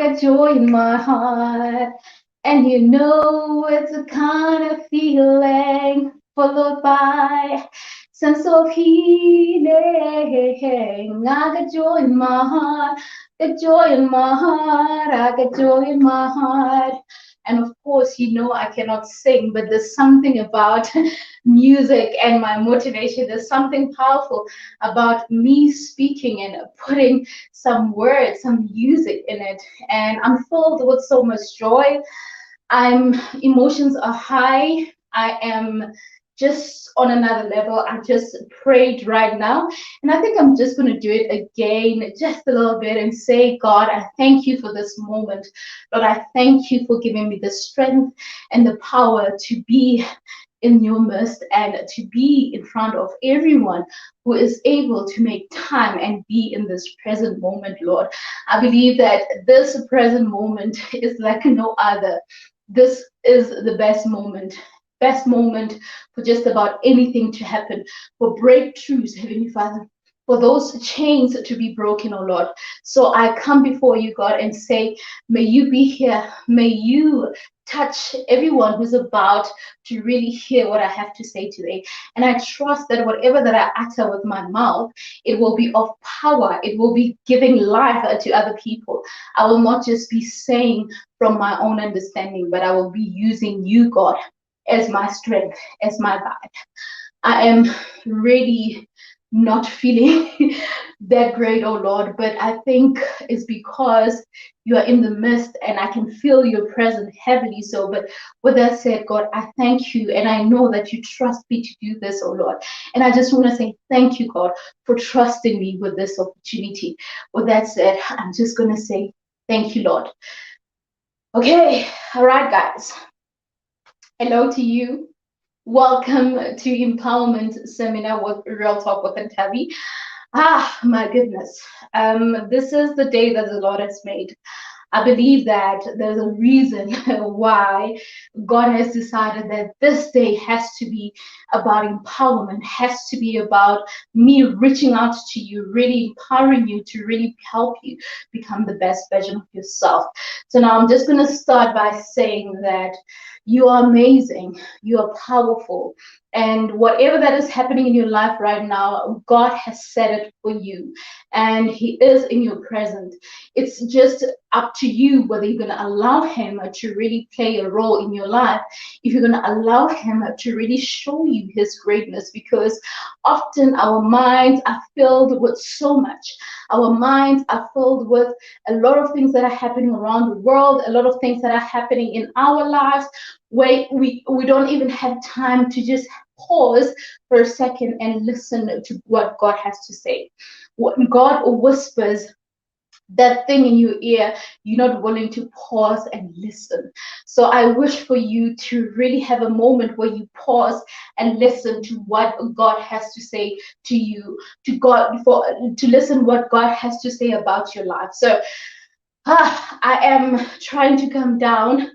got joy in my heart. And you know it's a kind of feeling followed by sense of healing. I got joy in my heart, got joy in my heart, I got joy in my heart. And of course, you know I cannot sing, but there's something about music and my motivation. There's something powerful about me speaking and putting some words, some music in it. And I'm filled with so much joy. Emotions are high. I am just on another level. I just prayed right now, and I think I'm just going to do it again just a little bit and say, God, I thank you for this moment. Lord, I thank you for giving me the strength and the power to be in your midst and to be in front of everyone who is able to make time and be in this present moment, Lord. I believe that this present moment is like no other. This is the best moment for just about anything to happen, for breakthroughs, Heavenly Father, for those chains to be broken, oh Lord. So I come before you, God, and say, may you be here. May you touch everyone who's about to really hear what I have to say today. And I trust that whatever that I utter with my mouth, it will be of power. It will be giving life to other people. I will not just be saying from my own understanding, but I will be using you, God, as my strength, as my guide. I am really not feeling that great, oh Lord, but I think it's because you are in the midst and I can feel your presence heavily. So, but with that said, God, I thank you and I know that you trust me to do this, oh Lord. And I just want to say thank you, God, for trusting me with this opportunity. With that said, I'm just going to say thank you, Lord. Okay, all right, guys. Hello to you. Welcome to Empowerment Seminar with Real Talk with Nthabi. My goodness. This is the day that the Lord has made. I believe that there's a reason why God has decided that this day has to be about empowerment, has to be about me reaching out to you, really empowering you to really help you become the best version of yourself. So now I'm just going to start by saying that you are amazing, you are powerful, and whatever that is happening in your life right now, God has set it for you, and He is in your present. It's just up to you whether you're going to allow Him to really play a role in your life, if you're going to allow Him to really show you His greatness, because often our minds are filled with so much. Our minds are filled with a lot of things that are happening around the world, a lot of things that are happening in our lives, where we don't even have time to just pause for a second and listen to what God has to say. When God whispers that thing in your ear, you're not willing to pause and listen. So I wish for you to really have a moment where you pause and listen to what God has to say to you, to listen what God has to say about your life. So I am trying to come down.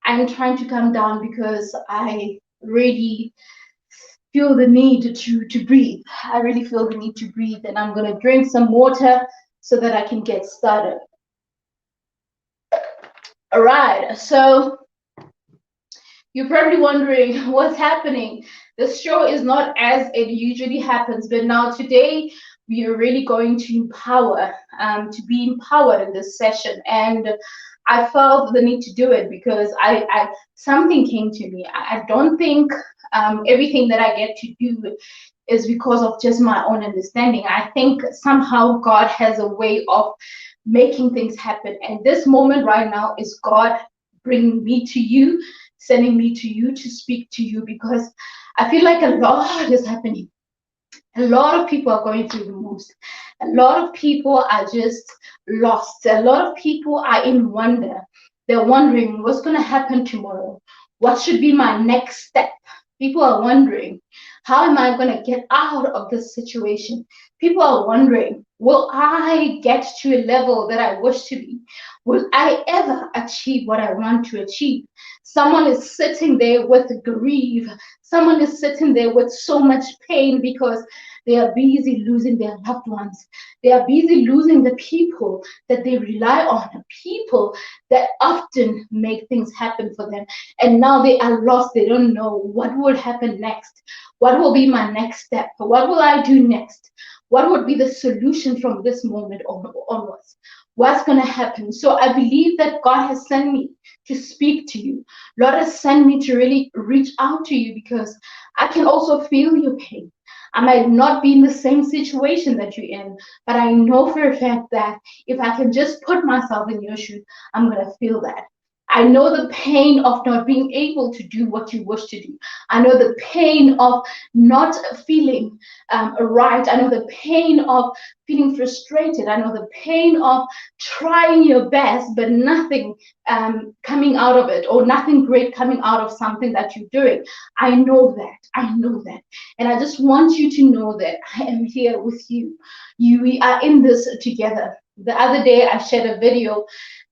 I'm trying to come down because I really feel the need to breathe. I really feel the need to breathe, and I'm going to drink some water so that I can get started. All right, so you're probably wondering what's happening. This show is not as it usually happens, but now today we are really going to to be empowered in this session. And I felt the need to do it because something came to me. I don't think everything that I get to do is because of just my own understanding. I think somehow God has a way of making things happen. And this moment right now is God bringing me to you, sending me to you to speak to you, because I feel like a lot is happening. A lot of people are going through the most. A lot of people are just lost. A lot of people are in wonder. They're wondering what's going to happen tomorrow. What should be my next step? People are wondering, how am I going to get out of this situation? People are wondering, will I get to a level that I wish to be? Will I ever achieve what I want to achieve? Someone is sitting there with grief. Someone is sitting there with so much pain because they are busy losing their loved ones. They are busy losing the people that they rely on, people that often make things happen for them. And now they are lost. They don't know what will happen next. What will be my next step? What will I do next? What would be the solution from this moment onwards? What's going to happen? So I believe that God has sent me to speak to you. Lord has sent me to really reach out to you because I can also feel your pain. I might not be in the same situation that you're in, but I know for a fact that if I can just put myself in your shoes, I'm going to feel that. I know the pain of not being able to do what you wish to do. I know the pain of not feeling right. I know the pain of feeling frustrated. I know the pain of trying your best, but nothing coming out of it, or nothing great coming out of something that you're doing. I know that. I know that. And I just want you to know that I am here with you. We are in this together. The other day, I shared a video,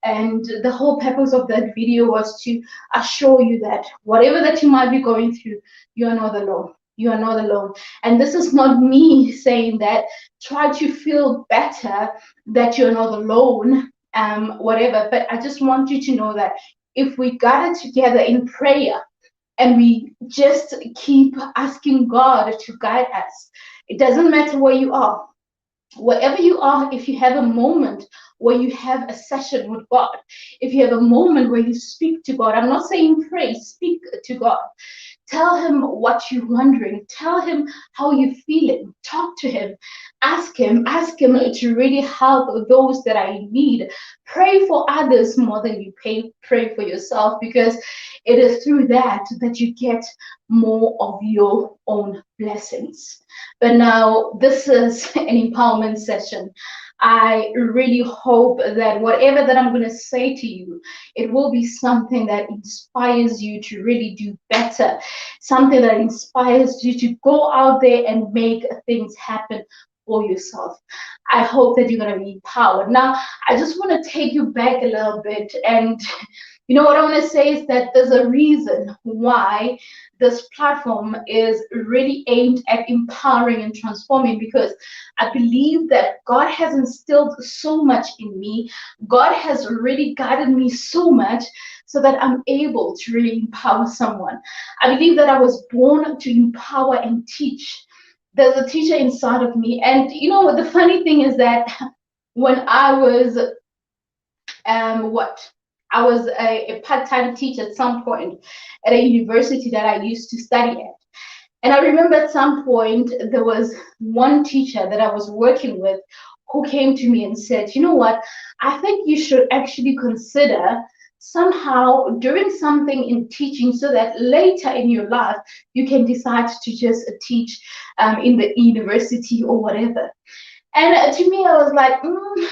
and the whole purpose of that video was to assure you that whatever that you might be going through, you are not alone. You are not alone. And this is not me saying that. Try to feel better that you're not alone, whatever. But I just want you to know that if we gather together in prayer and we just keep asking God to guide us, it doesn't matter where you are. Wherever you are, if you have a moment where you have a session with God, if you have a moment where you speak to God, I'm not saying pray, speak to God. Tell him what you're wondering. Tell him how you're feeling. Talk to him. Ask him to really help those that are in need. Pray for others more than you pray for yourself, because it is through that that you get more of your own blessings. But now this is an empowerment session. I really hope that whatever that I'm going to say to you, it will be something that inspires you to really do better, something that inspires you to go out there and make things happen for yourself. I hope that you're going to be empowered. Now, I just want to take you back a little bit, and you know what I want to say is that there's a reason why this platform is really aimed at empowering and transforming, because I believe that God has instilled so much in me. God has really guided me so much so that I'm able to really empower someone. I believe that I was born to empower and teach. There's a teacher inside of me. And you know what the funny thing is that when I was I was a part-time teacher at some point at a university that I used to study at. And I remember at some point there was one teacher that I was working with who came to me and said, you know what, I think you should actually consider somehow doing something in teaching so that later in your life you can decide to just teach in the university or whatever. And to me, I was like,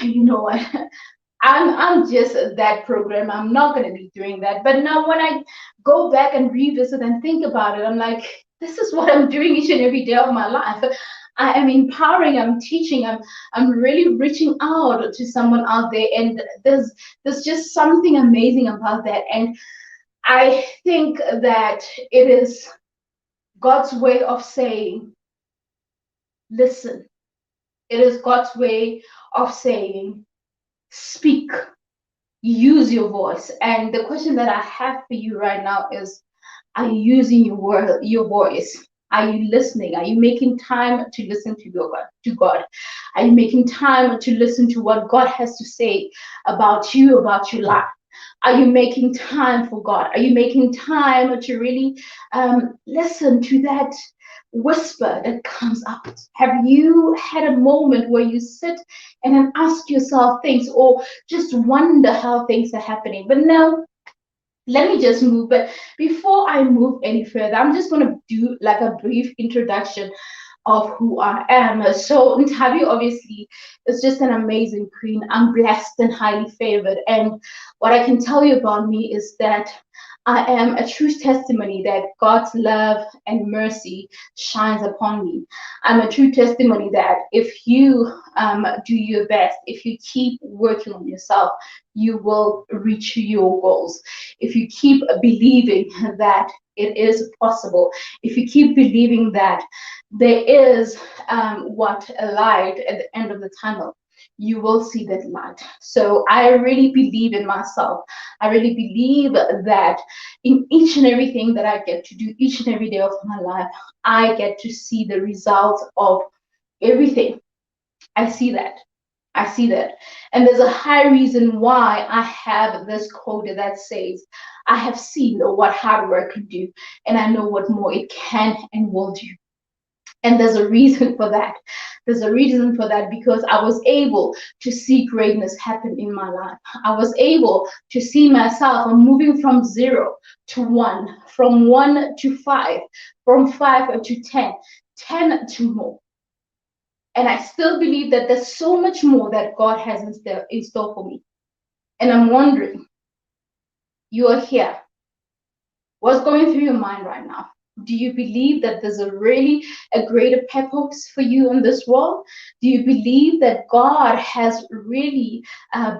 you know what? I'm just that program. I'm not going to be doing that. But now when I go back and revisit and think about it, I'm like, this is what I'm doing each and every day of my life. I am empowering, I'm teaching, I'm really reaching out to someone out there, and there's just something amazing about that. And I think that it is God's way of saying, listen. It is God's way of saying, speak, use your voice. And the question that I have for you right now is, are you using your voice? Are you listening? Are you making time to listen to God? Are you making time to listen to what God has to say about you, about your life? Are you making time for God? Are you making time to really listen to that whisper that comes out? Have you had a moment where you sit and then ask yourself things, or just wonder how things are happening? But now, let me just move. But before I move any further, I'm just going to do like a brief introduction of who I am. So Nthabi obviously is just an amazing queen. I'm blessed and highly favored. And what I can tell you about me is that I am a true testimony that God's love and mercy shines upon me. I'm a true testimony that if you do your best, if you keep working on yourself, you will reach your goals. If you keep believing that it is possible, if you keep believing that there is a light at the end of the tunnel, you will see that light. So I really believe in myself. I really believe that in each and everything that I get to do each and every day of my life, I get to see the results of everything. I see that. I see that. And there's a high reason why I have this quote that says, I have seen what hard work can do, and I know what more it can and will do. And there's a reason for that. There's a reason for that because I was able to see greatness happen in my life. I was able to see myself moving from 0 to 1, from 1 to 5, from 5 to 10, 10 to more. And I still believe that there's so much more that God has in store for me. And I'm wondering, you are here. What's going through your mind right now? Do you believe that there's a greater purpose for you in this world? Do you believe that God has really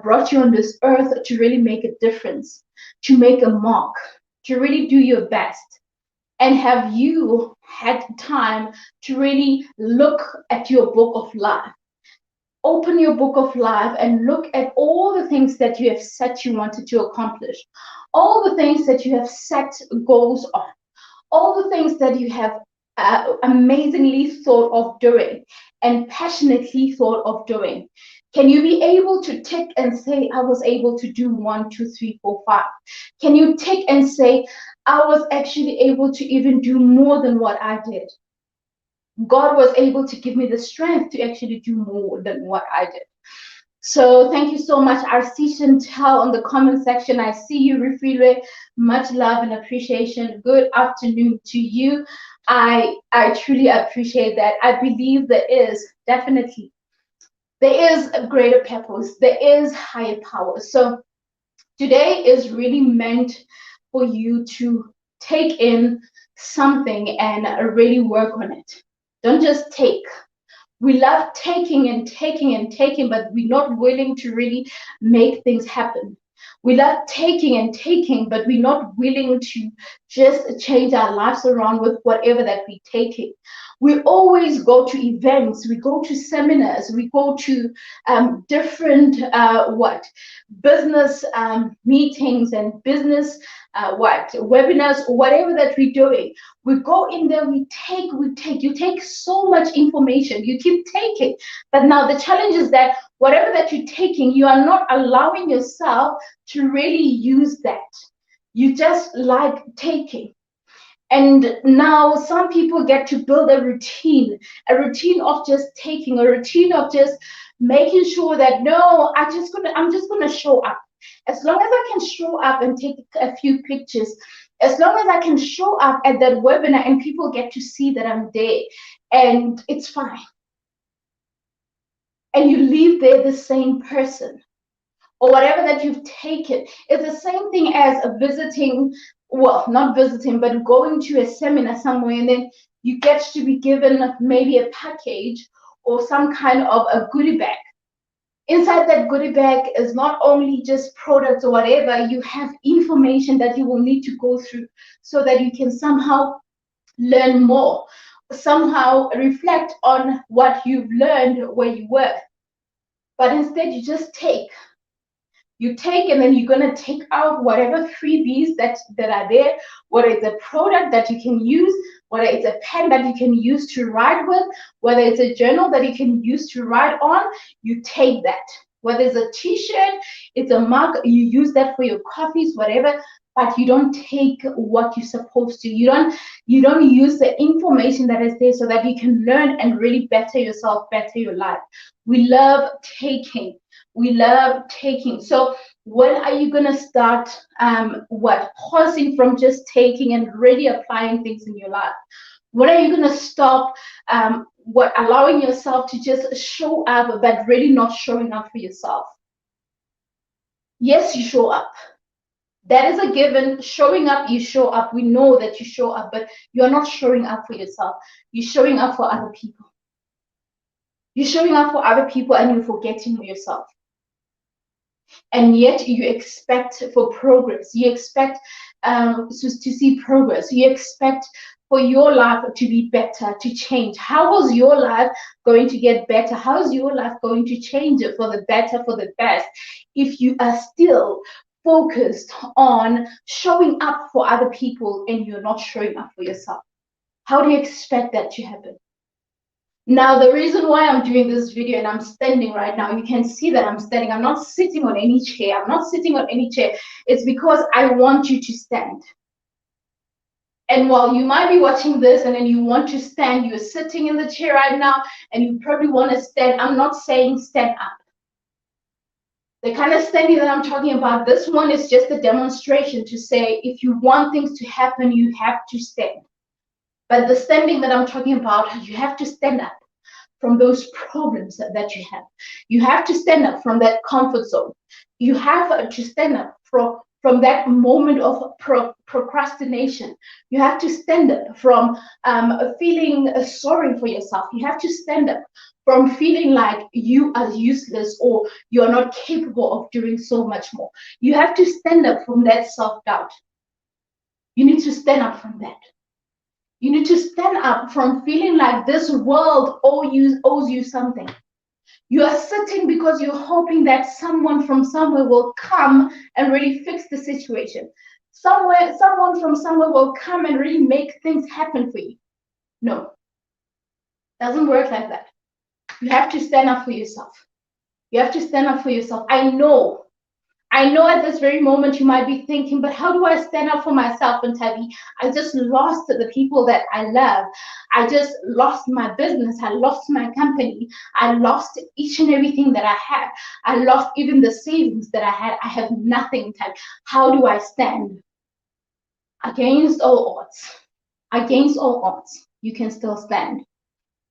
brought you on this earth to really make a difference, to make a mark, to really do your best? And have you had time to really look at your book of life? Open your book of life and look at all the things that you have said you wanted to accomplish, all the things that you have set goals on, all the things that you have amazingly thought of doing and passionately thought of doing. Can you be able to tick and say, I was able to do 1, 2, 3, 4, 5? Can you tick and say, I was actually able to even do more than what I did? God was able to give me the strength to actually do more than what I did. So thank you so much, RC Chantel, on the comment section. I see you, Refilwe. Much love and appreciation. Good afternoon to you. I truly appreciate that. I believe there is a greater purpose. There is higher power. So today is really meant for you to take in something and really work on it. Don't just take. We love taking and taking and taking, but we're not willing to really make things happen. We love taking and taking, but we're not willing to just change our lives around with whatever that we're taking. We always go to events, we go to seminars, we go to different business meetings and business webinars, whatever that we're doing. We go in there, we take. You take so much information, you keep taking. But now the challenge is that whatever that you're taking, you are not allowing yourself to really use that. You just like taking. And now some people get to build a routine of just taking, a routine of just making sure that, no, I'm just gonna show up. As long as I can show up and take a few pictures, as long as I can show up at that webinar and people get to see that I'm there, and it's fine. And you leave there the same person, or whatever that you've taken. It's the same thing as visiting, well, not visiting, but going to a seminar somewhere, and then you get to be given maybe a package or some kind of a goodie bag. Inside that goodie bag is not only just products or whatever, you have information that you will need to go through so that you can somehow learn more, somehow reflect on what you've learned where you were. But instead, you just take. You take, and then you're going to take out whatever freebies that are there, whether it's a product that you can use, whether it's a pen that you can use to write with, whether it's a journal that you can use to write on. You take that. Whether it's a t-shirt, it's a mug, you use that for your coffees, whatever, but you don't take what you're supposed to. You don't use the information that is there so that you can learn and really better yourself, better your life. We love taking. We love taking. So when are you going to start pausing from just taking and really applying things in your life? When are you going to stop allowing yourself to just show up but really not showing up for yourself? Yes, you show up. That is a given. Showing up, you show up. We know that you show up, but you're not showing up for yourself. You're showing up for other people. You're showing up for other people and you're forgetting yourself. And yet you expect for progress. You expect to see progress. You expect for your life to be better, to change. How is your life going to get better? How is your life going to change it for the better, for the best, if you are still focused on showing up for other people and you're not showing up for yourself? How do you expect that to happen? Now, the reason why I'm doing this video and I'm standing right now, you can see that I'm standing. I'm not sitting on any chair. I'm not sitting on any chair. It's because I want you to stand. And while you might be watching this and then you want to stand, you're sitting in the chair right now and you probably want to stand. I'm not saying stand up. The kind of standing that I'm talking about, this one is just a demonstration to say if you want things to happen, you have to stand. But the standing that I'm talking about, you have to stand up from those problems that you have. You have to stand up from that comfort zone. You have to stand up from that moment of procrastination. You have to stand up from feeling sorry for yourself. You have to stand up from feeling like you are useless or you're not capable of doing so much more. You have to stand up from that self-doubt. You need to stand up from that. You need to stand up from feeling like this world owes you something. You are sitting because you're hoping that someone from somewhere will come and really fix the situation. Someone from somewhere will come and really make things happen for you. No, doesn't work like that. You have to stand up for yourself. You have to stand up for yourself. I know at this very moment you might be thinking, but how do I stand up for myself, Nthabi? I just lost the people that I love. I just lost my business. I lost my company. I lost each and everything that I had. I lost even the savings that I had. I have nothing, Nthabi. How do I stand? Against all odds. Against all odds, you can still stand.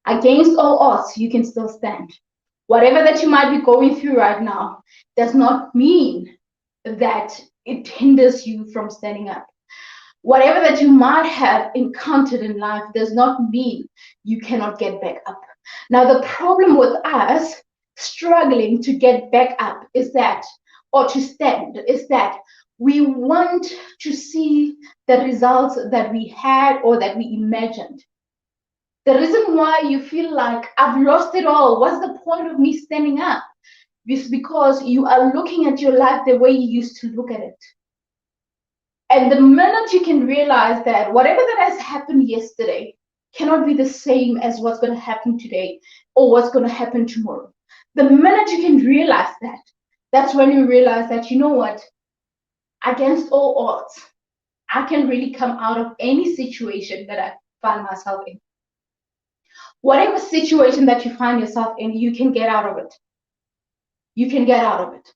Against all odds, you can still stand. Whatever that you might be going through right now does not mean that it hinders you from standing up. Whatever that you might have encountered in life does not mean you cannot get back up. Now, the problem with us struggling to get back up is that, or to stand, is that we want to see the results that we had or that we imagined. The reason why you feel like I've lost it all, what's the point of me standing up? It's because you are looking at your life the way you used to look at it. And the minute you can realize that whatever that has happened yesterday cannot be the same as what's going to happen today or what's going to happen tomorrow. The minute you can realize that, that's when you realize that, you know what, against all odds, I can really come out of any situation that I find myself in. Whatever situation that you find yourself in, you can get out of it. You can get out of it.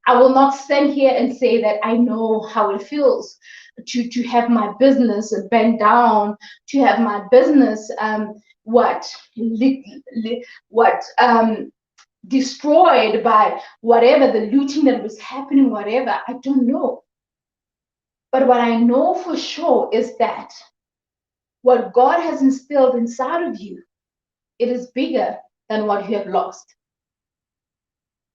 I will not stand here and say that I know how it feels to have my business bent down, to have my business destroyed by whatever the looting that was happening, whatever. I don't know. But what I know for sure is that what God has instilled inside of you, it is bigger than what you have lost.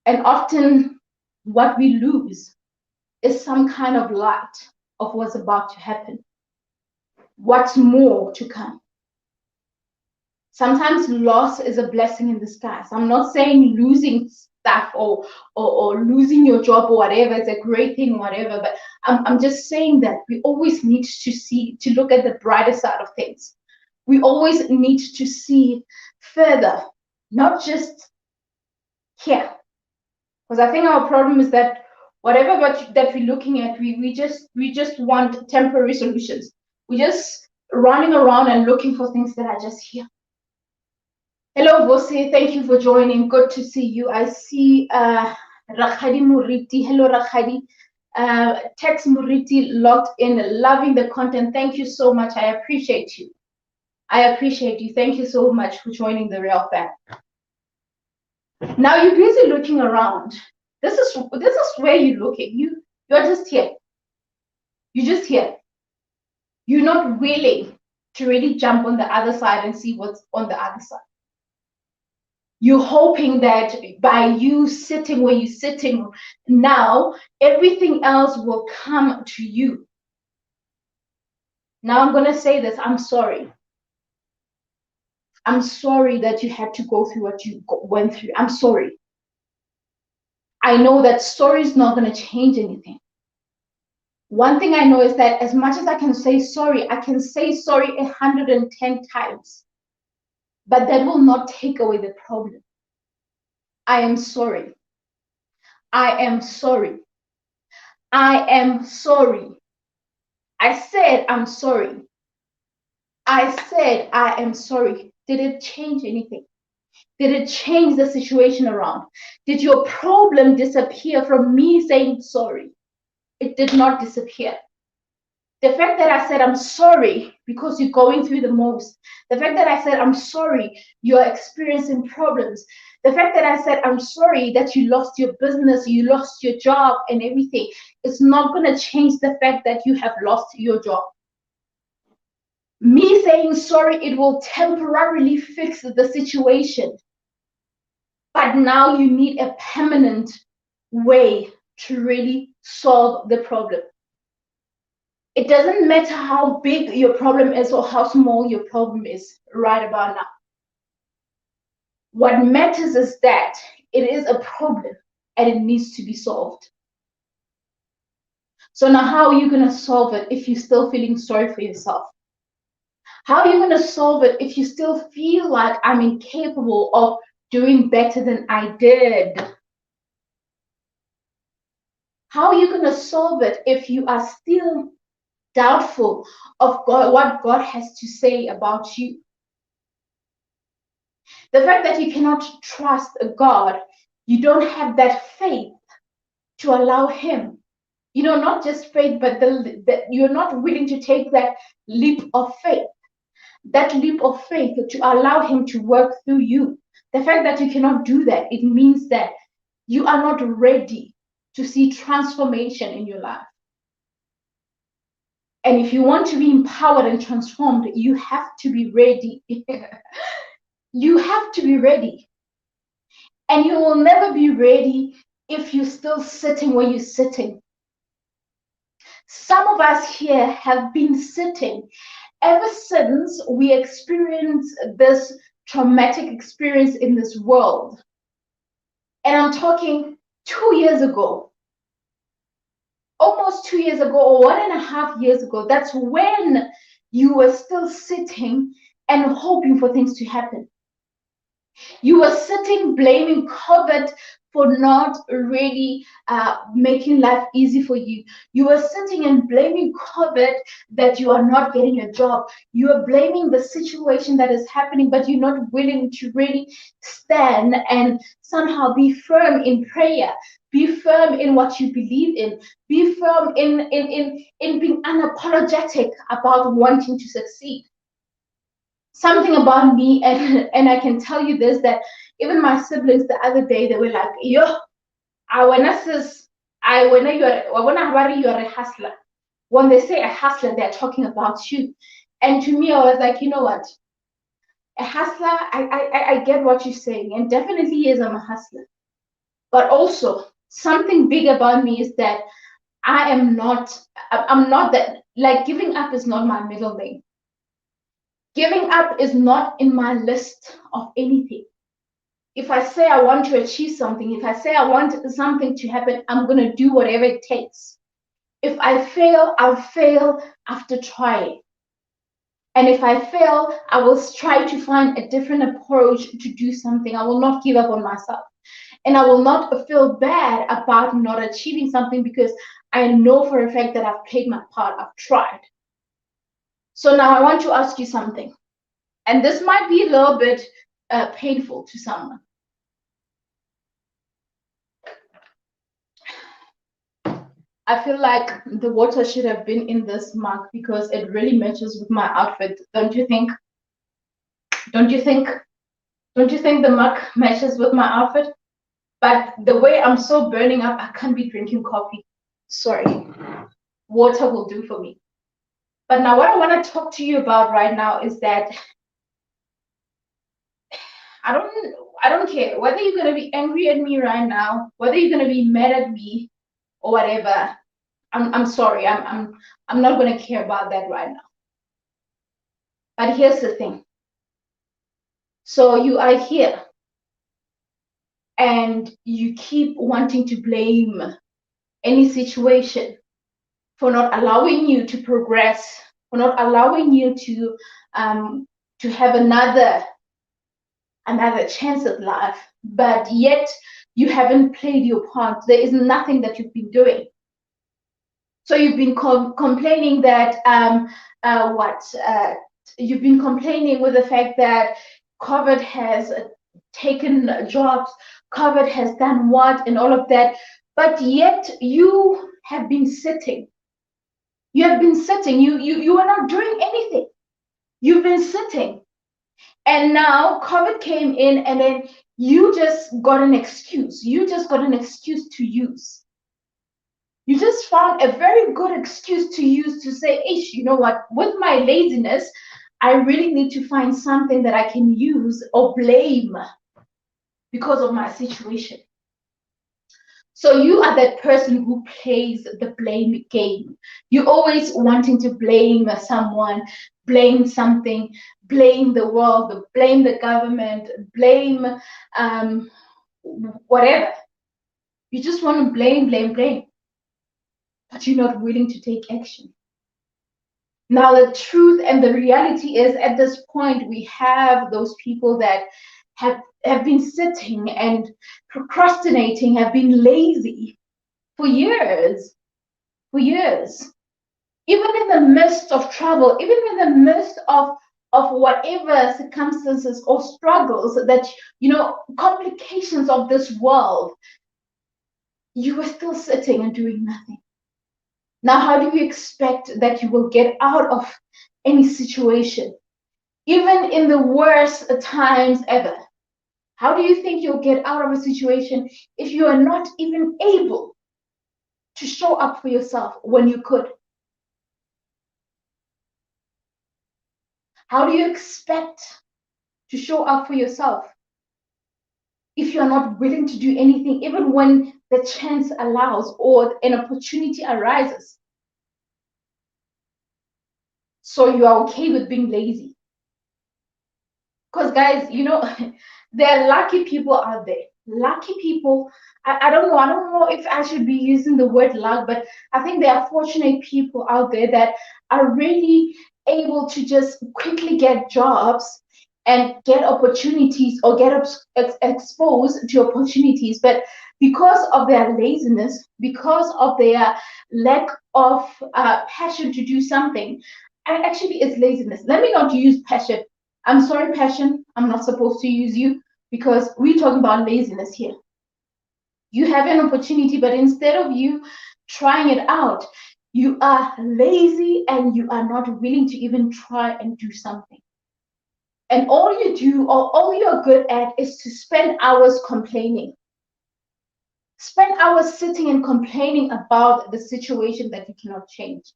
And often what we lose is some kind of light of what's about to happen. What's more to come. Sometimes loss is a blessing in disguise. I'm not saying losing stuff or losing your job or whatever is a great thing, whatever, but I'm just saying that we always need to look at the brighter side of things. We always need to see further, not just here. Because I think our problem is that whatever that we're looking at, we just want temporary solutions. We're just running around and looking for things that are just here. Hello, Vose. Thank you for joining. Good to see you. I see Rakhadi Muriti. Hello, Rakhadi. Tex Muriti logged in, loving the content. Thank you so much. I appreciate you. I appreciate you. Thank you so much for joining the Real Fan. Now you're busy looking around. This is where you're looking. You're You're just here. You're just here. You're not willing to really jump on the other side and see what's on the other side. You're hoping that by you sitting where you're sitting now, everything else will come to you. Now I'm going to say this. I'm sorry. I'm sorry that you had to go through what you went through. I'm sorry. I know that story is not going to change anything. One thing I know is that as much as I can say sorry, I can say sorry 110 times. But that will not take away the problem. I am sorry. I am sorry. I am sorry. I said I'm sorry. I said I am sorry. Did it change anything? Did it change the situation around? Did your problem disappear from me saying sorry? It did not disappear. The fact that I said I'm sorry because you're going through the most, the fact that I said I'm sorry you're experiencing problems, the fact that I said I'm sorry that you lost your business, you lost your job and everything, it's not going to change the fact that you have lost your job. Me saying sorry, it will temporarily fix the situation. But now you need a permanent way to really solve the problem. It doesn't matter how big your problem is or how small your problem is right about now. What matters is that it is a problem and it needs to be solved. So now how are you going to solve it if you're still feeling sorry for yourself? How are you going to solve it if you still feel like I'm incapable of doing better than I did? How are you going to solve it if you are still doubtful of God, what God has to say about you? The fact that you cannot trust God, you don't have that faith to allow Him. You know, not just faith, but you're not willing to take that leap of faith. That leap of faith to allow Him to work through you. The fact that you cannot do that, it means that you are not ready to see transformation in your life. And if you want to be empowered and transformed, you have to be ready. You have to be ready. And you will never be ready if you're still sitting where you're sitting. Some of us here have been sitting ever since we experienced this traumatic experience in this world. And I'm talking 2 years ago. Almost 2 years ago or 1.5 years ago, that's when you were still sitting and hoping for things to happen. You were sitting blaming COVID for not really making life easy for you. You were sitting and blaming COVID that you are not getting a job. You are blaming the situation that is happening, but you're not willing to really stand and somehow be firm in prayer. Be firm in what you believe in. Be firm in being unapologetic about wanting to succeed. Something about me, and I can tell you this, that even my siblings the other day, they were like, yo, I wanna you are a hustler. When they say a hustler, they're talking about you. And to me, I was like, you know what? A hustler, I get what you're saying, and definitely yes, I'm a hustler. But also, something big about me is that I'm not that, like, giving up is not my middle name. Giving up is not in my list of anything. If I say I want to achieve something, if I say I want something to happen, I'm going to do whatever it takes. If I fail, I'll fail after trying. And if I fail, I will try to find a different approach to do something. I will not give up on myself. And I will not feel bad about not achieving something because I know for a fact that I've played my part, I've tried. So now I want to ask you something. And this might be a little bit painful to someone. I feel like the water should have been in this mug because it really matches with my outfit. Don't you think? Don't you think? Don't you think the mug matches with my outfit? But the way I'm so burning up, I can't be drinking coffee. sorry, water will do for me. But now what I want to talk to you about right now is that I don't care whether you're gonna be angry at me right now, whether you're gonna be mad at me or whatever. I'm sorry. I'm not gonna care about that right now. But here's the thing. So you are here and you keep wanting to blame any situation for not allowing you to progress, for not allowing you to have another chance at life, but yet you haven't played your part. There is nothing that you've been doing. So you've been complaining that you've been complaining with the fact that COVID has taken jobs, COVID has done what, and all of that, but yet you have been sitting. You have been sitting. You are not doing anything. You've been sitting. And now COVID came in, and then you just got an excuse. You just got an excuse to use. You just found a very good excuse to use to say, Ish, you know what, with my laziness, I really need to find something that I can use or blame because of my situation. So you are that person who plays the blame game. You're always wanting to blame someone, blame something, blame the world, blame the government, blame whatever. You just want to blame, but you're not willing to take action. Now, the truth and the reality is, at this point, we have those people that have been sitting and procrastinating, have been lazy for years. Even in the midst of trouble, even in the midst of whatever circumstances or struggles that, complications of this world, you were still sitting and doing nothing. Now, how do you expect that you will get out of any situation, even in the worst times ever? How do you think you'll get out of a situation if you are not even able to show up for yourself when you could? How do you expect to show up for yourself if you're not willing to do anything, even when the chance allows or an opportunity arises? So you are okay with being lazy. Because guys, there are lucky people out there. Lucky people. I don't know if I should be using the word luck, but I think there are fortunate people out there that are really able to just quickly get jobs and get opportunities or get exposed to opportunities. But because of their laziness, because of their lack of passion to do something, and actually it's laziness. Let me not use passion. I'm sorry, passion. I'm not supposed to use you because we're talking about laziness here. You have an opportunity, but instead of you trying it out, you are lazy and you are not willing to even try and do something. And all you do, or all you're good at, is to spend hours complaining. Spend hours sitting and complaining about the situation that you cannot change.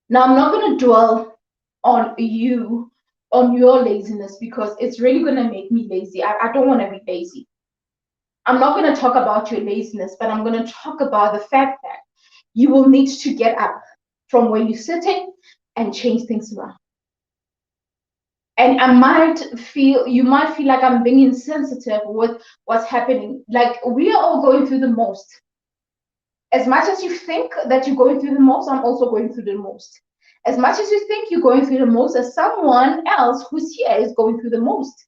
Now, I'm not going to dwell on your laziness because it's really going to make me lazy. I don't want to be lazy. I'm not going to talk about your laziness, but I'm going to talk about the fact that you will need to get up from where you're sitting and change things around. And you might feel like I'm being insensitive with what's happening. Like, we are all going through the most. As much as you think that you're going through the most, I'm also going through the most. As much as you think you're going through the most, as someone else who's here is going through the most.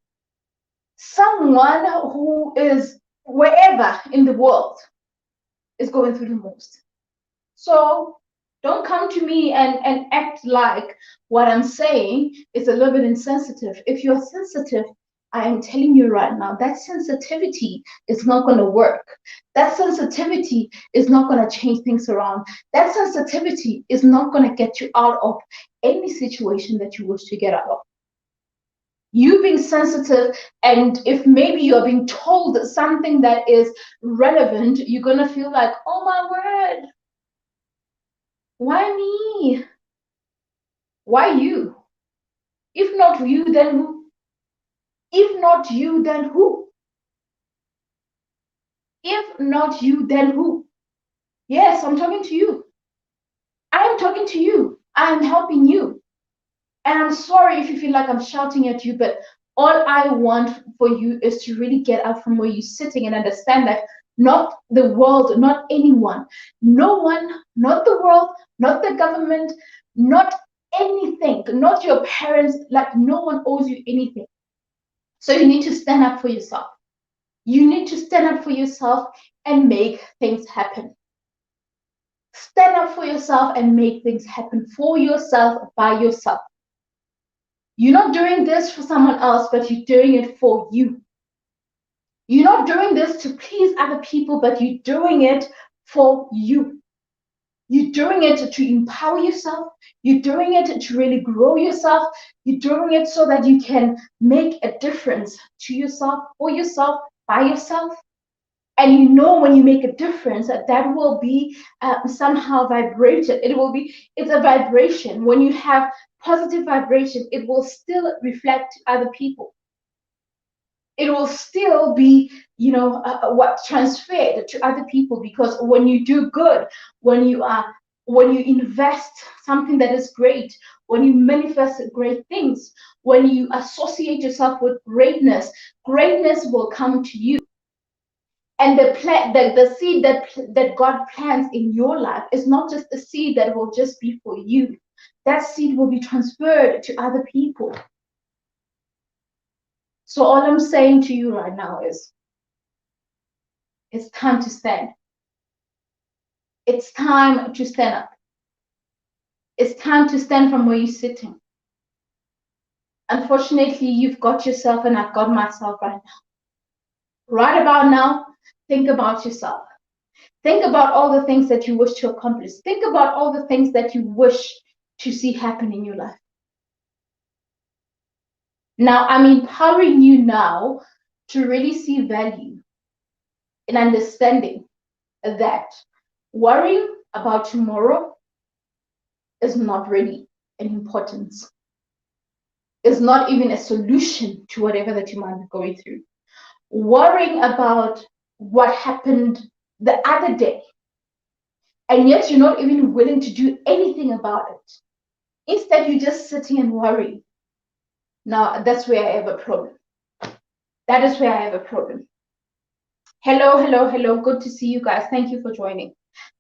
Someone who is wherever in the world is going through the most. So don't come to me and act like what I'm saying is a little bit insensitive. If you're sensitive, I am telling you right now, that sensitivity is not going to work. That sensitivity is not going to change things around. That sensitivity is not going to get you out of any situation that you wish to get out of. You being sensitive, and if maybe you're being told something that is relevant, you're going to feel like, oh my word, Why me? Why you? If not you, then who? If not you, then who? If not you, then who? Yes, I'm talking to you. I'm talking to you. I'm helping you. And I'm sorry if you feel like I'm shouting at you, but all I want for you is to really get up from where you're sitting and understand that not the world, not anyone, no one, not the world, not the government, not anything, not your parents, like no one owes you anything. So you need to stand up for yourself. You need to stand up for yourself and make things happen. Stand up for yourself and make things happen for yourself, by yourself. You're not doing this for someone else, but you're doing it for you. You're not doing this to please other people, but you're doing it for you. You're doing it to empower yourself. You're doing it to really grow yourself. You're doing it so that you can make a difference to yourself, for yourself, by yourself. And you know when you make a difference that will be somehow vibrated. It's a vibration. When you have positive vibration, it will still reflect to other people. It will still be, what transferred to other people, because when you do good, when you invest something that is great, when you manifest great things, when you associate yourself with greatness, greatness will come to you. And the seed that God plants in your life is not just a seed that will just be for you. That seed will be transferred to other people. So all I'm saying to you right now is, it's time to stand. It's time to stand up. It's time to stand from where you're sitting. Unfortunately, you've got yourself and I've got myself right now. Right about now, think about yourself. Think about all the things that you wish to accomplish. Think about all the things that you wish to see happen in your life. Now, I'm empowering you now to really see value in understanding that worrying about tomorrow is not really an importance. It's not even a solution to whatever that you might be going through. Worrying about what happened the other day, and yet you're not even willing to do anything about it. Instead, you're just sitting and worrying. Now, that's where I have a problem. That is where I have a problem. Hello, hello, hello. Good to see you guys. Thank you for joining.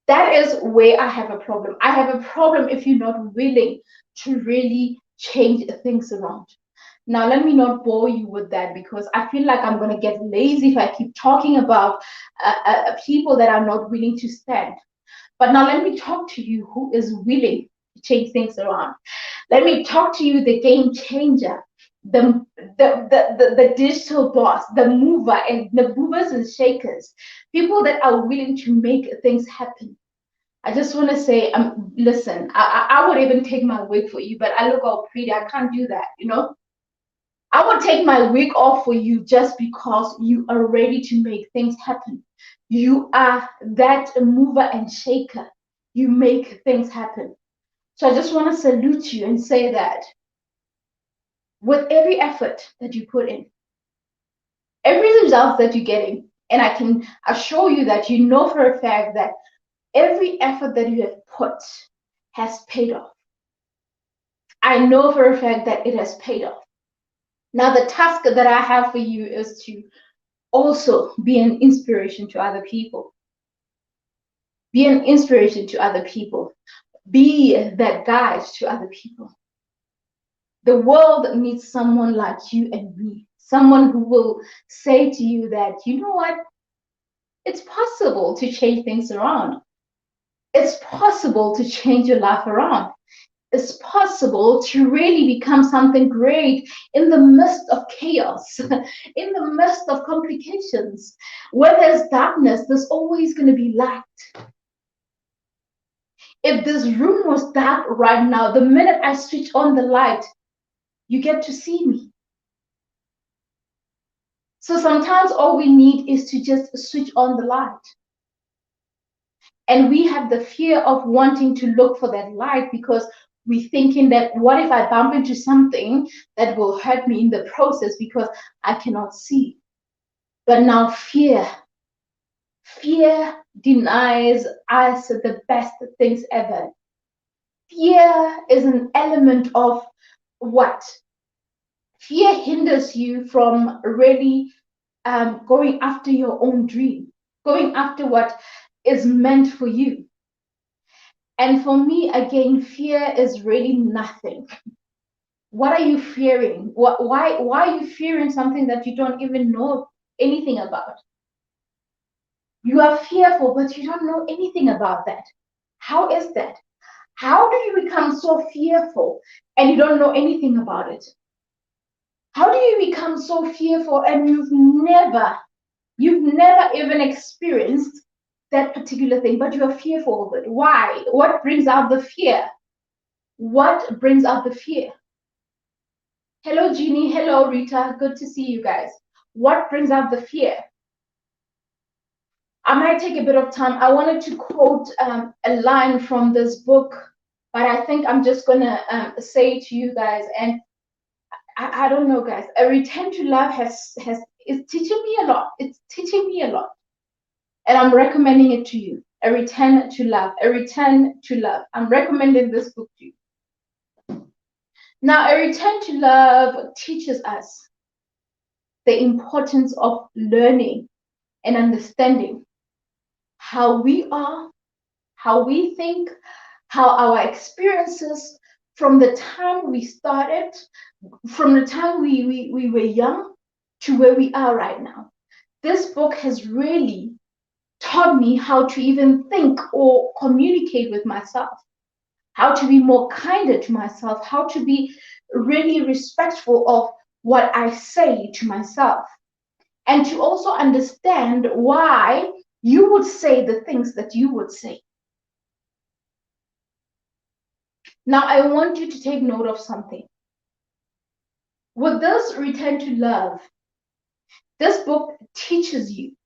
That is where I have a problem. I have a problem if you're not willing to really change things around. Now, let me not bore you with that, because I feel like I'm going to get lazy if I keep talking about people that are not willing to stand. But now let me talk to you who is willing to change things around. Let me talk to you, the game changer, the digital boss, the mover, and the movers and shakers, people that are willing to make things happen. I just want to say, listen, I would even take my wig for you, but I look all pretty. I can't do that, I would take my wig off for you just because you are ready to make things happen. You are that mover and shaker. You make things happen. So I just want to salute you and say that with every effort that you put in, every result that you're getting, and I can assure you that you know for a fact that every effort that you have put has paid off. I know for a fact that it has paid off. Now, the task that I have for you is to also be an inspiration to other people. Be an inspiration to other people. Be that guide to other people. The world needs someone like you and me. Someone who will say to you that, you know what? It's possible to change things around. It's possible to change your life around. It's possible to really become something great in the midst of chaos, in the midst of complications. Where there's darkness, there's always going to be light. If this room was dark right now, the minute I switch on the light, you get to see me. So sometimes all we need is to just switch on the light. And we have the fear of wanting to look for that light because we're thinking that what if I bump into something that will hurt me in the process because I cannot see. But now fear denies us the best things ever. Fear is an element of what? Fear hinders you from really going after your own dream, going after what is meant for you. And for me, again, fear is really nothing. What are you fearing? Why are you fearing something that you don't even know anything about? You are fearful, but you don't know anything about that. How is that? How do you become so fearful and you don't know anything about it? How do you become so fearful and you've never even experienced that particular thing, but you are fearful of it? Why? What brings out the fear? What brings out the fear? Hello, Jeannie. Hello, Rita. Good to see you guys. What brings out the fear? I might take a bit of time. I wanted to quote a line from this book, but I think I'm just going to say it to you guys. And I don't know, guys. A Return to Love is teaching me a lot. It's teaching me a lot. And I'm recommending it to you. A Return to Love. A Return to Love. I'm recommending this book to you. Now, A Return to Love teaches us the importance of learning and understanding how we are, how we think, how our experiences from the time we started, from the time we were young to where we are right now. This book has really taught me how to even think or communicate with myself, how to be more kinder to myself, how to be really respectful of what I say to myself, and to also understand why you would say the things that you would say. Now, I want you to take note of something. With this Return to Love, this book teaches you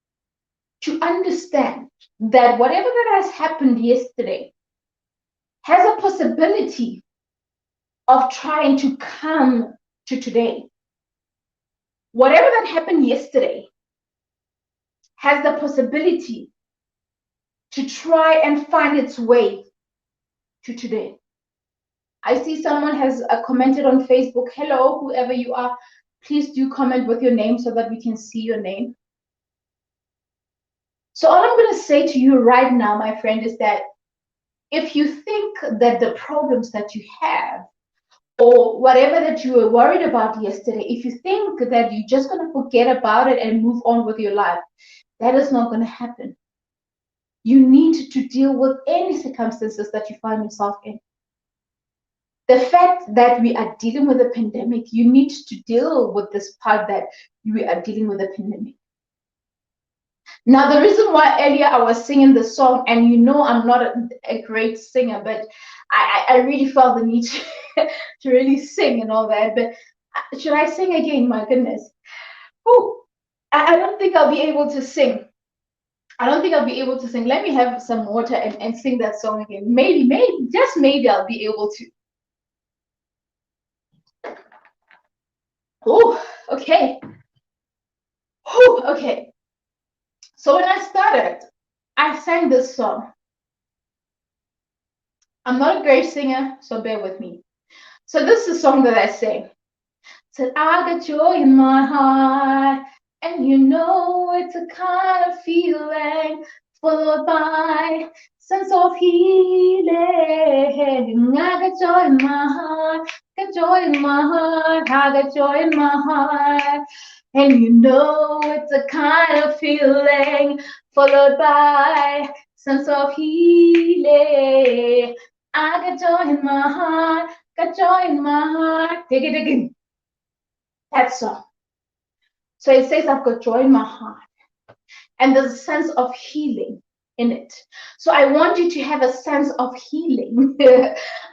to understand that whatever that has happened yesterday has a possibility of trying to come to today. Whatever that happened yesterday has the possibility to try and find its way to today. I see someone has commented on Facebook. Hello, whoever you are, please do comment with your name so that we can see your name. So all I'm going to say to you right now, my friend, is that if you think that the problems that you have or whatever that you were worried about yesterday, if you think that you're just going to forget about it and move on with your life, that is not going to happen. You need to deal with any circumstances that you find yourself in. The fact that we are dealing with a pandemic, you need to deal with this part that we are dealing with a pandemic. Now, the reason why earlier I was singing the song, and you know I'm not a great singer, but I really felt the need to really sing and all that. But should I sing again? My goodness. Oh, I don't think I'll be able to sing. I don't think I'll be able to sing. Let me have some water and sing that song again. Maybe, just maybe I'll be able to. Oh, okay. Oh, okay. So when I started, I sang this song. I'm not a great singer, so bear with me. So this is a song that I sang. Said, I got joy in my heart, and you know it's a kind of feeling followed by sense of healing. I got joy in my heart, got joy in my heart, I got joy in my heart. And you know it's a kind of feeling followed by sense of healing. I got joy in my heart, got joy in my heart. Take it again. That song. So it says, I've got joy in my heart. And there's a sense of healing in it. So I want you to have a sense of healing.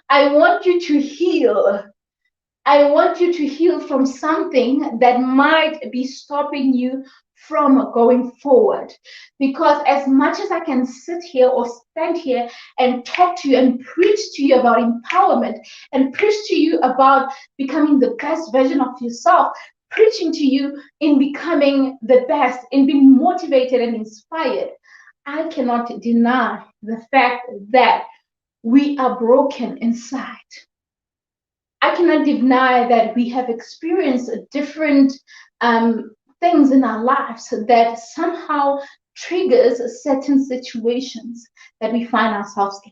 I want you to heal. I want you to heal from something that might be stopping you from going forward. Because as much as I can sit here or stand here and talk to you and preach to you about empowerment and preach to you about becoming the best version of yourself, preaching to you in becoming the best, in being motivated and inspired, I cannot deny the fact that we are broken inside. I cannot deny that we have experienced different things in our lives that somehow triggers certain situations that we find ourselves in.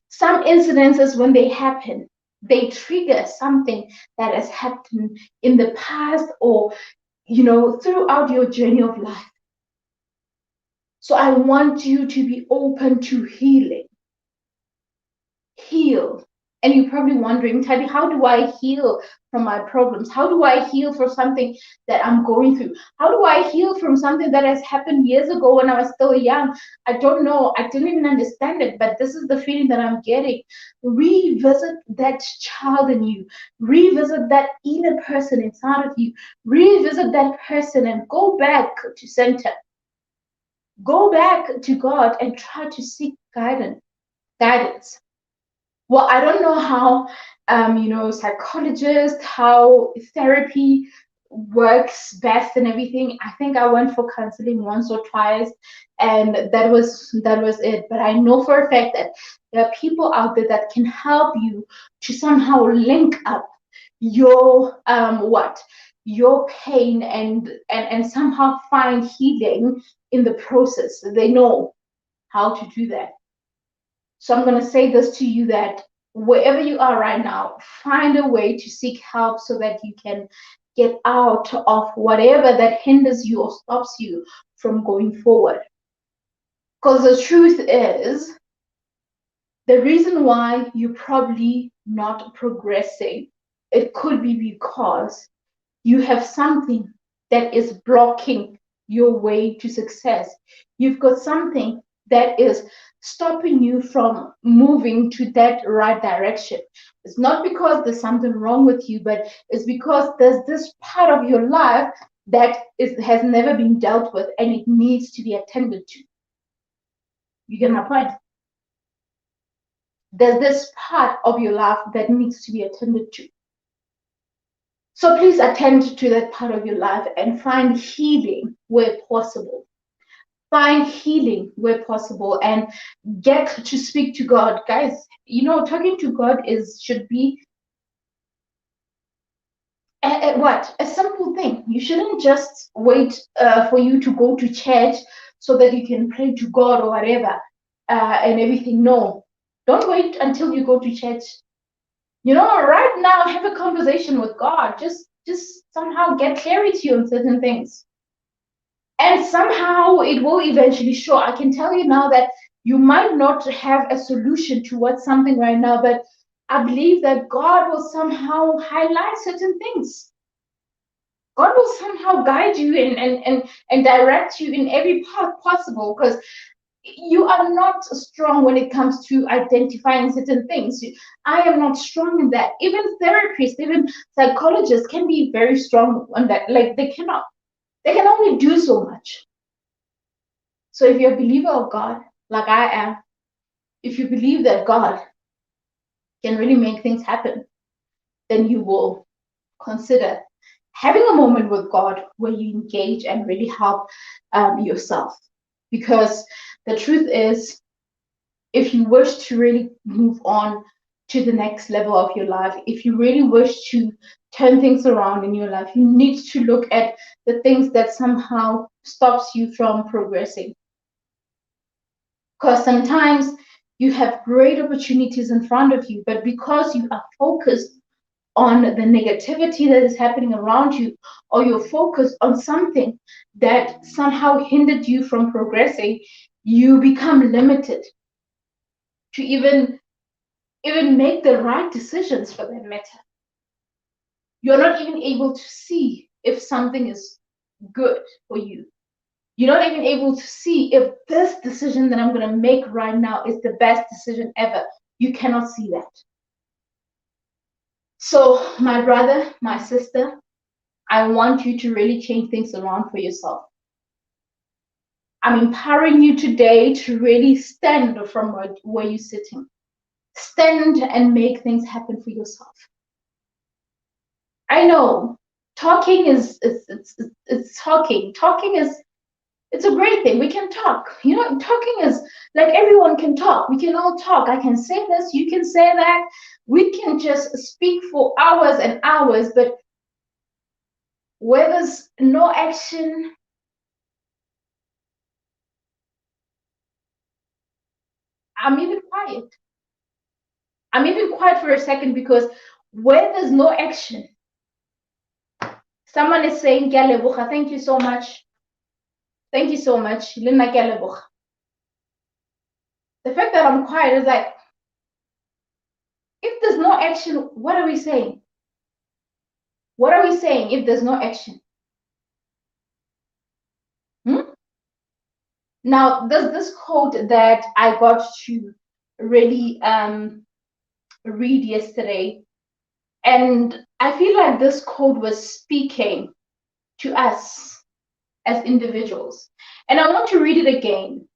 Some incidences, when they happen, they trigger something that has happened in the past or, throughout your journey of life. So I want you to be open to healing. Heal. And you're probably wondering, Nthabi, how do I heal from my problems? How do I heal from something that I'm going through? How do I heal from something that has happened years ago when I was still young? I don't know. I didn't even understand it, but this is the feeling that I'm getting. Revisit that child in you. Revisit that inner person inside of you. Revisit that person and go back to center. Go back to God and try to seek guidance. Well, I don't know how, psychologists, how therapy works best and everything. I think I went for counseling once or twice, and that was it. But I know for a fact that there are people out there that can help you to somehow link up your your pain and somehow find healing in the process. They know how to do that. So I'm going to say this to you, that wherever you are right now, find a way to seek help so that you can get out of whatever that hinders you or stops you from going forward. Because the truth is, the reason why you're probably not progressing, it could be because you have something that is blocking your way to success. You've got something that is stopping you from moving to that right direction. It's not because there's something wrong with you, but it's because there's this part of your life that has never been dealt with and it needs to be attended to. You get my point? There's this part of your life that needs to be attended to. So please attend to that part of your life and find healing where possible. Find healing where possible and get to speak to God. Guys, talking to God should be a simple thing. You shouldn't just wait for you to go to church so that you can pray to God or whatever and everything. No, don't wait until you go to church. Right now, have a conversation with God. Just somehow get clarity on certain things. And somehow it will eventually show. I can tell you now that you might not have a solution towards something right now, but I believe that God will somehow highlight certain things. God will somehow guide you and direct you in every path possible, because you are not strong when it comes to identifying certain things. I am not strong in that. Even therapists, even psychologists can be very strong on that. Like they can only do so much. So if you're a believer of God, like I am, if you believe that God can really make things happen, then you will consider having a moment with God where you engage and really help yourself. Because the truth is, if you wish to really move on to the next level of your life, if you really wish to turn things around in your life, you need to look at the things that somehow stops you from progressing. Because sometimes you have great opportunities in front of you, but because you are focused on the negativity that is happening around you, or you're focused on something that somehow hindered you from progressing, you become limited to even make the right decisions for that matter. You're not even able to see if something is good for you. You're not even able to see if this decision that I'm going to make right now is the best decision ever. You cannot see that. So, my brother, my sister, I want you to really change things around for yourself. I'm empowering you today to really stand from where you're sitting. Stand and make things happen for yourself. I know talking is it's talking. Talking is it's a great thing. We can talk. You know, talking is like everyone can talk. We can all talk. I can say this, you can say that. We can just speak for hours and hours, but where there's no action, I'm even quiet. I'm even quiet for a second because where there's no action, someone is saying, "Gyaleboga, thank you so much. Thank you so much. Lina gyaleboga." The fact that I'm quiet is like, if there's no action, what are we saying? What are we saying if there's no action? Hmm? Now, there's this quote that I got to really read yesterday, and I feel like this quote was speaking to us as individuals. And I want to read it again.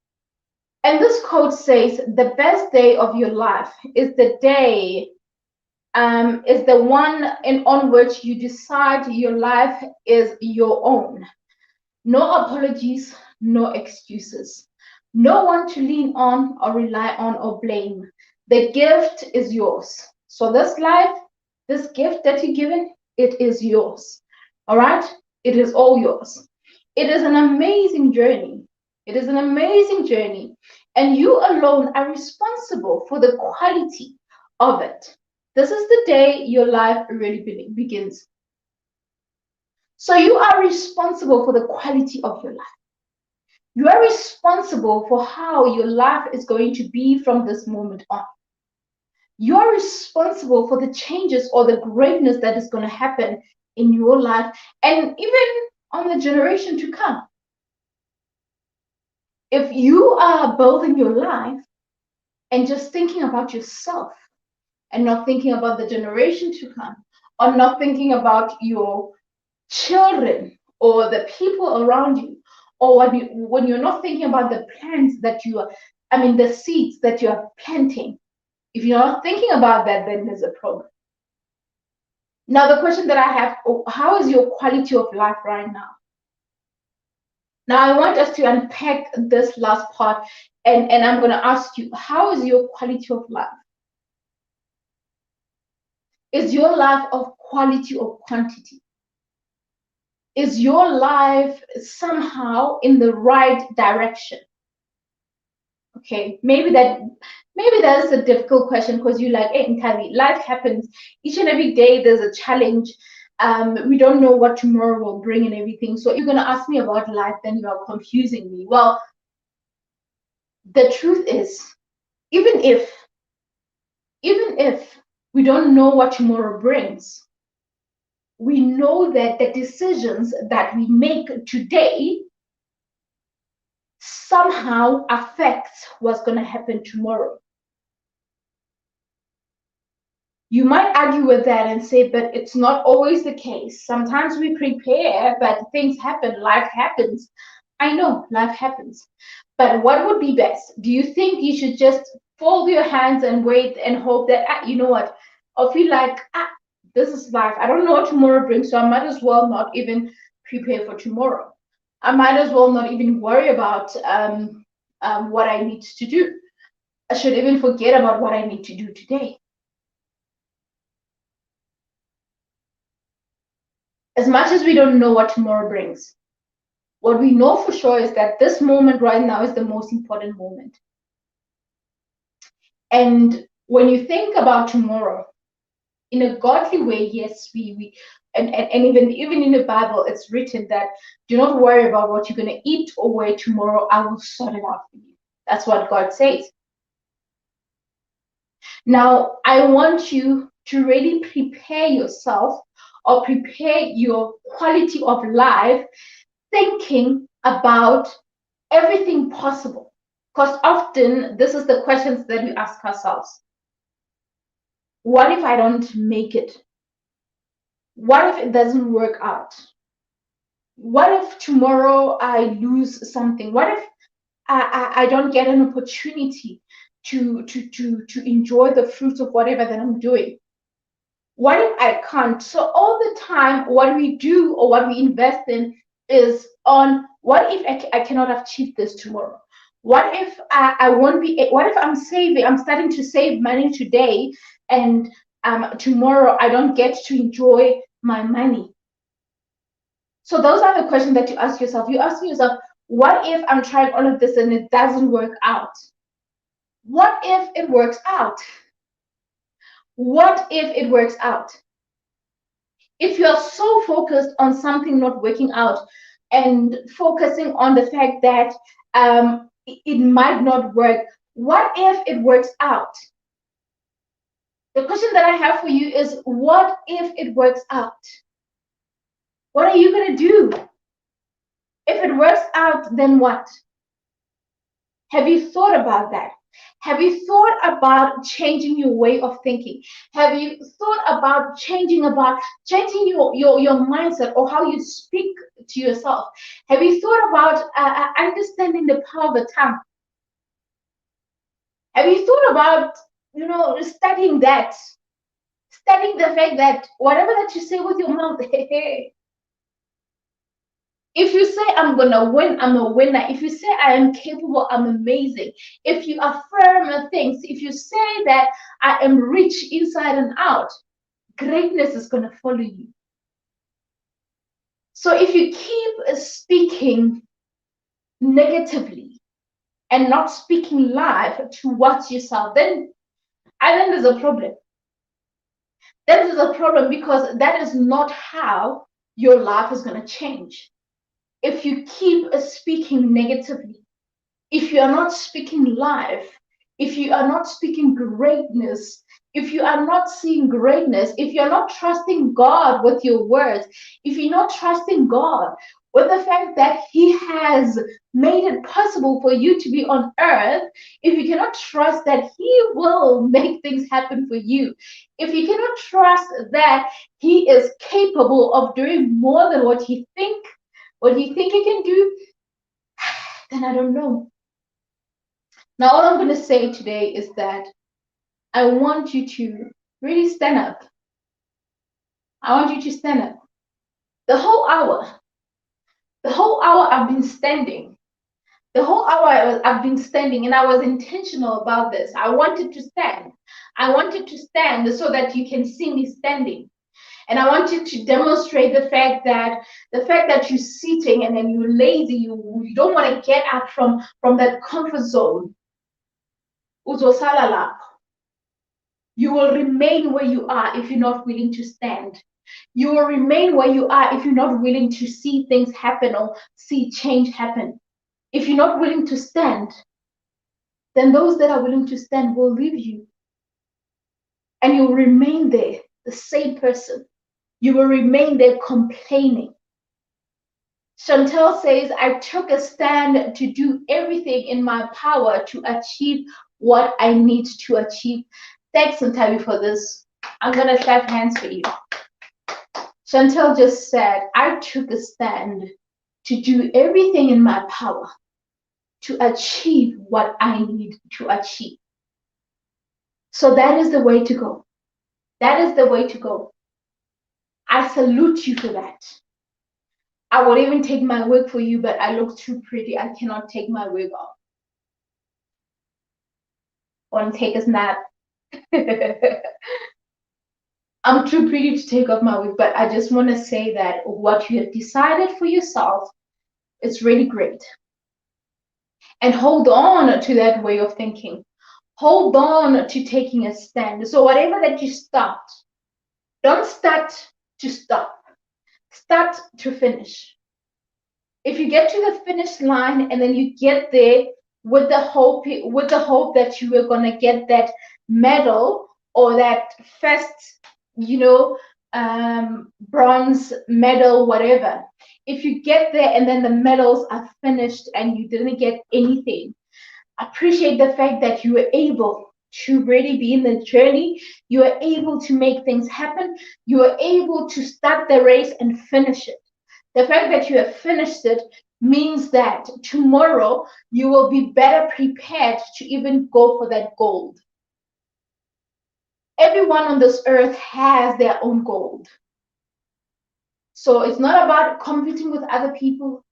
And this quote says, "The best day of your life is the day, is the one on which you decide your life is your own. No apologies, no excuses. No one to lean on or rely on or blame. The gift is yours." So this life, this gift that you're given, it is yours. All right? It is all yours. It is an amazing journey. It is an amazing journey. And you alone are responsible for the quality of it. This is the day your life really begins. So you are responsible for the quality of your life. You are responsible for how your life is going to be from this moment on. You are responsible for the changes or the greatness that is going to happen in your life and even on the generation to come. If you are building your life and just thinking about yourself and not thinking about the generation to come, or not thinking about your children or the people around you, or when you're not thinking about the plants that you are, the seeds that you are planting, if you're not thinking about that, then there's a problem. Now, the question that I have, how is your quality of life right now? Now, I want us to unpack this last part, and I'm going to ask you, how is your quality of life? Is your life of quality or quantity? Is your life somehow in the right direction? Okay, maybe that's a difficult question because you're like, hey, Nthabi, life happens each and every day. There's a challenge. We don't know what tomorrow will bring and everything. So if you're gonna ask me about life, then you are confusing me. Well, the truth is, even if we don't know what tomorrow brings, we know that the decisions that we make today somehow affects what's going to happen tomorrow. You might argue with that and say, but it's not always the case. Sometimes we prepare, but things happen, life happens. I know life happens. But what would be best? Do you think you should just fold your hands and wait and hope that, you know what, or feel like, this is life. I don't know what tomorrow brings, so I might as well not even prepare for tomorrow. I might as well not even worry about what I need to do. I should even forget about what I need to do today. As much as we don't know what tomorrow brings, what we know for sure is that this moment right now is the most important moment. And when you think about tomorrow, in a godly way, yes, and even in the Bible, it's written that do not worry about what you're going to eat or wear tomorrow. I will sort it out for you. That's what God says. Now, I want you to really prepare yourself or prepare your quality of life thinking about everything possible. Because often this is the questions that we ask ourselves. What if I don't make it? What if it doesn't work out? What if tomorrow I lose something? What if I don't get an opportunity to enjoy the fruits of whatever that I'm doing? What if I can't? So all the time, what we do or what we invest in is on what if I cannot achieve this tomorrow? What if I won't be? What if I'm saving? I'm starting to save money today, and tomorrow I don't get to enjoy my money. So those are the questions that you ask yourself. You ask yourself, what if I'm trying all of this and it doesn't work out? What if it works out? What if it works out? If you're so focused on something not working out and focusing on the fact that it might not work, what if it works out? The question that I have for you is, what if it works out? What are you going to do? If it works out, then what? Have you thought about that? Have you thought about changing your way of thinking? Have you thought about changing your mindset or how you speak to yourself? Have you thought about understanding the power of the tongue? Have you thought about studying that? Studying the fact that whatever that you say with your mouth, if you say I'm gonna win, I'm a winner. If you say I am capable, I'm amazing. If you affirm things, if you say that I am rich inside and out, greatness is gonna follow you. So if you keep speaking negatively and not speaking life towards yourself, then I think there's a problem. That is a problem, because that is not how your life is gonna change. If you keep speaking negatively, if you are not speaking life, if you are not speaking greatness, if you are not seeing greatness, if you're not trusting God with your words, if you're not trusting God with the fact that He has made it possible for you to be on earth, if you cannot trust that He will make things happen for you, if you cannot trust that He is capable of doing more than what you think He can do, then I don't know. Now, all I'm going to say today is that I want you to really stand up. I want you to stand up. The whole hour I've been standing. The whole hour I've been standing, and I was intentional about this. I wanted to stand. I wanted to stand so that you can see me standing. And I wanted to demonstrate the fact that you're sitting and then you're lazy, you don't want to get up from that comfort zone. You will remain where you are if you're not willing to stand. You will remain where you are if you're not willing to see things happen or see change happen. If you're not willing to stand, then those that are willing to stand will leave you. And you'll remain there, the same person. You will remain there complaining. Chantel says, I took a stand to do everything in my power to achieve what I need to achieve. Thanks, Nthabi, for this. I'm going to clap hands for you. Chantel just said, I took a stand to do everything in my power to achieve what I need to achieve. So that is the way to go. That is the way to go. I salute you for that. I would even take my wig for you, but I look too pretty. I cannot take my wig off. Want to take a snap? I'm too pretty to take off my wig, but I just want to say that what you have decided for yourself is really great. And hold on to that way of thinking. Hold on to taking a stand. So whatever that you start, don't start to stop. Start to finish. If you get to the finish line and then you get there with the hope that you are going to get that medal or that first, bronze medal, whatever. If you get there and then the medals are finished and you didn't get anything, appreciate the fact that you were able to really be in the journey. You are able to make things happen. You are able to start the race and finish it. The fact that you have finished it means that tomorrow you will be better prepared to even go for that gold. Everyone on this earth has their own gold. So it's not about competing with other people.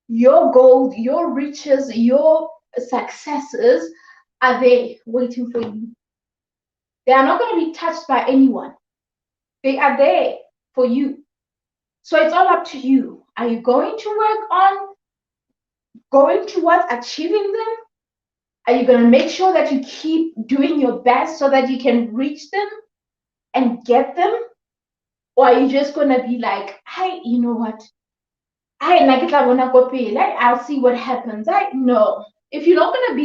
Your gold, your riches, your successes are there waiting for you. They are not going to be touched by anyone. They are there for you. So it's all up to you. Are you going to work on going towards achieving them? Are you going to make sure that you keep doing your best so that you can reach them and get them? Or are you just going to be like, hey, you know what? I'll see what happens. No. If you're not gonna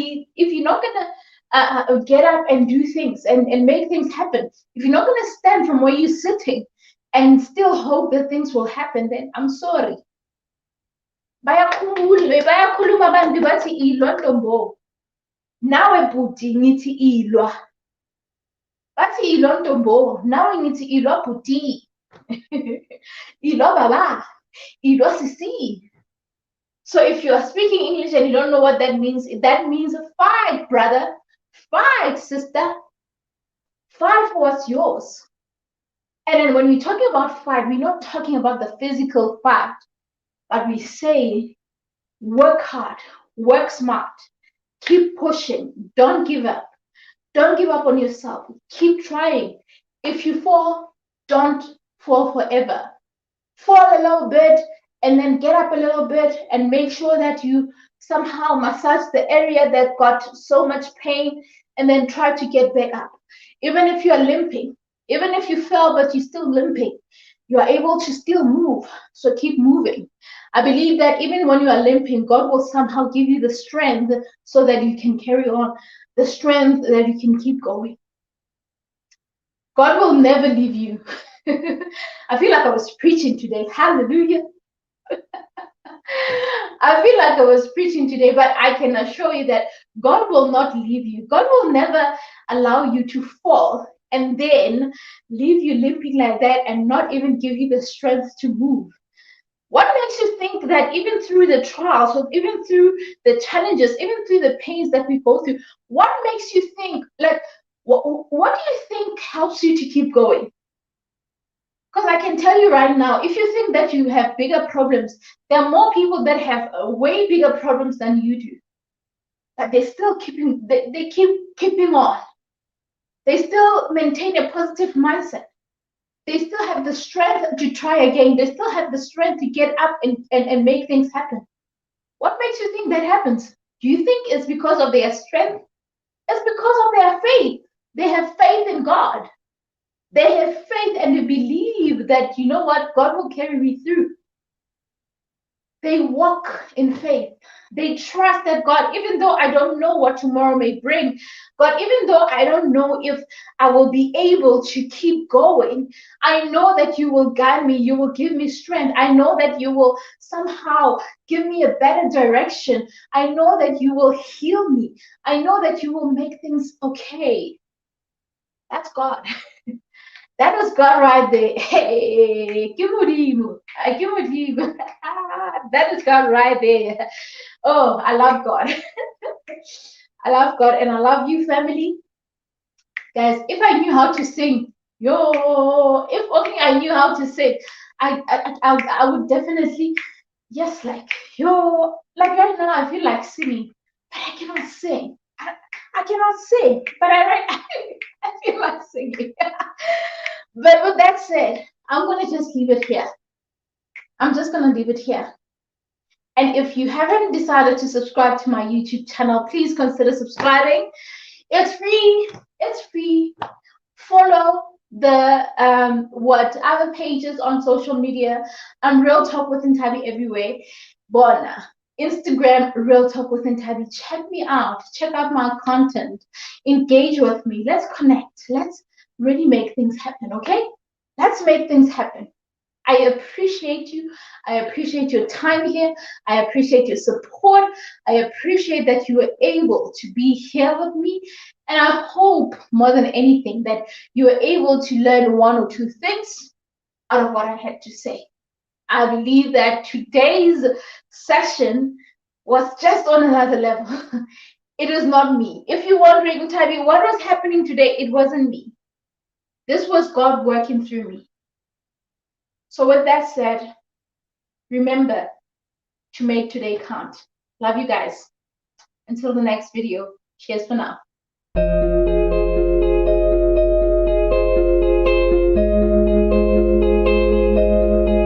get up and do things and make things happen, if you're not gonna stand from where you're sitting and still hope that things will happen, then I'm sorry. Bayakhuluma abantu bathi ilwa ntombo. Nawe bhuti ngithi ilwa. Bathi ilwa ntombo. Nawe ngithi ilwa bhuti. Ilwa baba. Ilwa sisi. So if you are speaking English and you don't know what that means fight, brother. Fight, sister. Fight for what's yours. And then when we're talking about fight, we're not talking about the physical fight, but we say work hard, work smart, keep pushing, don't give up. Don't give up on yourself. Keep trying. If you fall, don't fall forever. Fall a little bit, and then get up a little bit and make sure that you somehow massage the area that got so much pain, and then try to get back up. Even if you're limping, even if you fell but you're still limping, you are able to still move. So keep moving. I believe that even when you are limping, God will somehow give you the strength so that you can carry on, the strength that you can keep going. God will never leave you. I feel like I was preaching today. Hallelujah. I feel like I was preaching today, but I can assure you that God will not leave you. God will never allow you to fall and then leave you limping like that and not even give you the strength to move. What makes you think that even through the trials, or even through the challenges, even through the pains that we go through, what makes you think, like, what do you think helps you to keep going? Because I can tell you right now, if you think that you have bigger problems, there are more people that have way bigger problems than you do. But they still keep keeping on. They still maintain a positive mindset. They still have the strength to try again. They still have the strength to get up and make things happen. What makes you think that happens? Do you think it's because of their strength? It's because of their faith. They have faith in God. They have faith and they believe that, you know what, God will carry me through. They walk in faith. They trust that God, even though I don't know what tomorrow may bring, God, even though I don't know if I will be able to keep going, I know that you will guide me. You will give me strength. I know that you will somehow give me a better direction. I know that you will heal me. I know that you will make things okay. That's God. That was God right there. Hey, that is God right there. Oh, I love God. I love God and I love you, family. Guys, if I knew how to sing, if only I knew how to sing, I would definitely, yes, like right now I feel like singing, but I cannot sing. I cannot sing, but I feel like singing. But with that said, I'm going to just leave it here. I'm just going to leave it here. And if you haven't decided to subscribe to my YouTube channel, please consider subscribing. It's free. It's free. Follow the other pages on social media. I'm Real Talk with Nthabi everywhere. Bona. Instagram, Real Talk with Nthabi. Check me out. Check out my content. Engage with me. Let's connect. Let's really make things happen, okay? Let's make things happen. I appreciate you. I appreciate your time here. I appreciate your support. I appreciate that you were able to be here with me. And I hope more than anything that you were able to learn one or two things out of what I had to say. I believe that today's session was just on another level. It is not me. If you're wondering, Nthabi, what was happening today? It wasn't me. This was God working through me. So with that said, remember to make today count. Love you guys. Until the next video. Cheers for now.